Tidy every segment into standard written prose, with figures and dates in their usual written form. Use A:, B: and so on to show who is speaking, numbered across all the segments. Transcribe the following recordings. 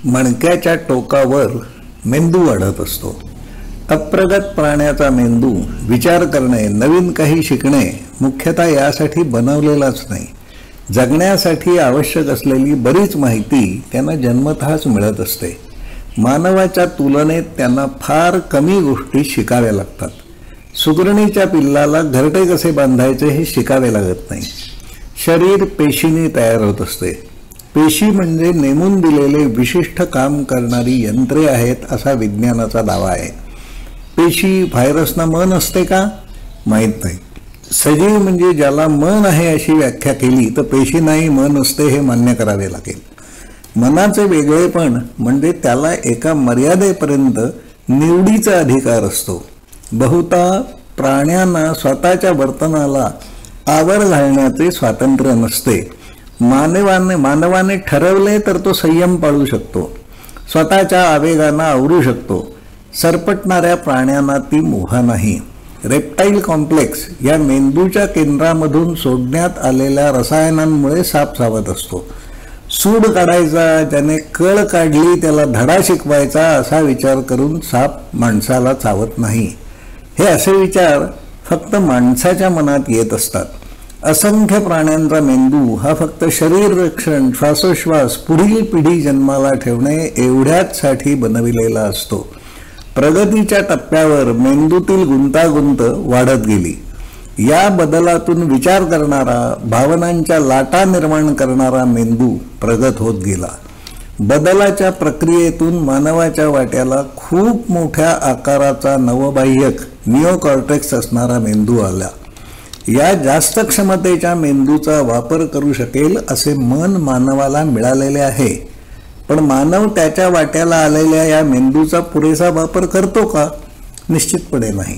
A: मणक्याच्या टोकावर मेंदू वाढत असतो. अप्रगत प्राण्याचा मेंदू विचार करणे, नवीन काही शिकणे मुख्यतः यासाठी बनवलेलाच नाही. जगण्यासाठी आवश्यक असलेली बरीच माहिती त्यांना जन्मतःच मिळत असते. मानवाच्या तुलनेत त्यांना फार कमी गोष्टी शिकाव्या लागतात. सुगरणीच्या पिल्लाला घरटे कसे बांधायचे हे शिकावे लागत नाही. शरीर पेशीने तयार होत असते. पेशी म्हणजे नेमून दिलेले विशिष्ट काम करणारी यंत्रे आहेत असा विज्ञानाचा दावा आहे. पेशी व्हायरसना मन असते का? माहीत नाही. सजीव म्हणजे ज्याला मन आहे अशी व्याख्या केली तर पेशी नाही मन असते हे मान्य करावे लागेल. मनाचे वेगळेपण म्हणजे त्याला एका मर्यादेपर्यंत निवडीचा अधिकार असतो. बहुता प्राण्यांना स्वतःच्या वर्तनाला आवर घालण्याचे स्वातंत्र्य नसते. मानवाने ठरवले तर तो संयम पाळू शकतो, स्वतःच्या आवेगांना आवरू शकतो. सरपटणाऱ्या प्राण्यांना ती मुभा नाही. रेप्टाईल कॉम्प्लेक्स या मेंदूच्या केंद्रामधून सोडण्यात आलेल्या रसायनांमुळे साप चावत असतो. सूड काढायचा, ज्याने कळ काढली त्याला धडा शिकवायचा असा विचार करून साप माणसाला चावत नाही. हे असे विचार फक्त माणसाच्या मनात येत असतात. असंख्य प्राण्यांचा मेंदू हा फक्त शरीर रक्षण, श्वासोश्वास, पुढील पिढी जन्माला ठेवणे एवढ्याचसाठी बनविलेला असतो. प्रगतीच्या टप्प्यावर मेंदूतील गुंतागुंत वाढत गेली. या बदलातून विचार करणारा, भावनांच्या लाटा निर्माण करणारा मेंदू प्रगत होत गेला. बदलाच्या प्रक्रियेतून मानवाच्या वाट्याला खूप मोठ्या आकाराचा नवबाह्यक निओकॉर्टेक्स असणारा मेंदू आला. या जास्त क्षमतेच्या मेंदूचा वापर करू शकेल असे मन मानवाला मिळालेले आहे. पण मानव त्याच्या वाट्याला आलेल्या या मेंदूचा पुरेसा वापर करतो का? निश्चितपणे नाही.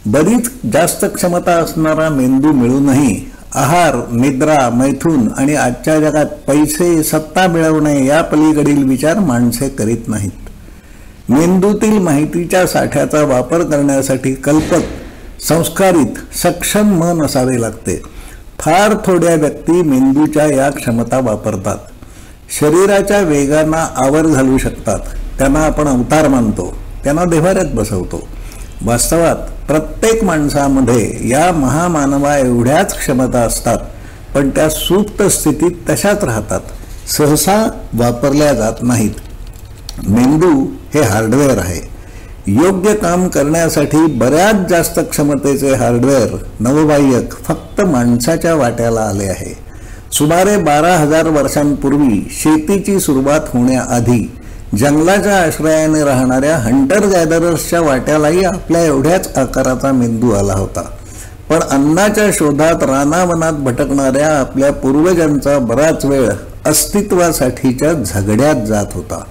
A: बरीच जास्त क्षमता असणारा मेंदू मिळूनही आहार, निद्रा, मैथून आणि आजच्या जगात पैसे, सत्ता मिळवणे या पलीकडील विचार माणसे करीत नाहीत. मेंदूतील माहितीच्या साठ्याचा वापर करण्यासाठी कल्पक, संस्कारित, सक्षम मन असावे लागते. फार थोड्या व्यक्ती मेंदूच्या या क्षमता वापरतात. शरीराच्या वेगांना आवर घालू शकतात. त्यांना आपण अवतार मानतो, त्यांना देव्हाऱ्यात बसवतो. वास्तवात प्रत्येक माणसामध्ये या महामानवा एवढ्याच क्षमता असतात, पण त्या सुप्त स्थितीत तशाच राहतात, सहसा वापरल्या जात नाहीत. मेंदू हे हार्डवेअर आहे. योग्य काम करण्यासाठी बऱ्याच जास्त क्षमतेचे हार्डवेअर, नवबाह्यक फक्त माणसाच्या वाट्याला आले आहे. सुमारे 12,000 वर्षांपूर्वी शेतीची सुरुवात होण्याआधी जंगलाच्या आश्रयाने राहणाऱ्या हंटर गॅदरर्सच्या वाट्यालाही आपल्या एवढ्याच आकाराचा मेंदू आला होता. पण अन्नाच्या शोधात रानावनात भटकणाऱ्या आपल्या पूर्वजांचा बराच वेळ अस्तित्वासाठीच्या झगड्यात जात होता.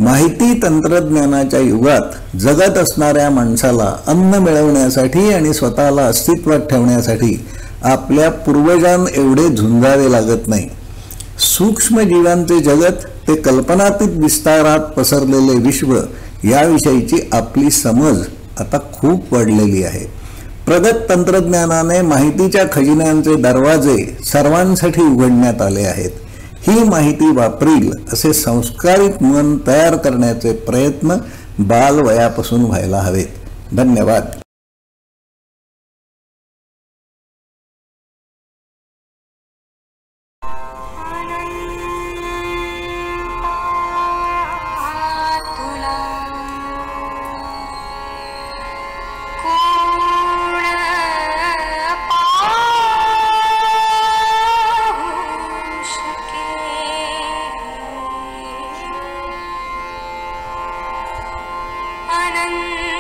A: माहिती तंत्रज्ञानाच्या युगात जगत असणाऱ्या माणसाला अन्न मिळवण्यासाठी आणि स्वतःला अस्तित्वात ठेवण्यासाठी आपल्या पूर्वजां एवढे झुंजावे लागत नाही. सूक्ष्म जीवांचे जगत ते कल्पनातीत विस्तारात पसरलेले विश्व याविषयीची आपली समज आता खूप वाढलेली आहे. प्रगत तंत्रज्ञानाने माहितीच्या खजिन्यांचे दरवाजे सर्वांसाठी उघडण्यात आले आहेत. ही माहिती वापरील असे संस्कारित मन तयार करण्याचे प्रयत्न बालवयापासून व्हायला हवेत. धन्यवाद.
B: आनंद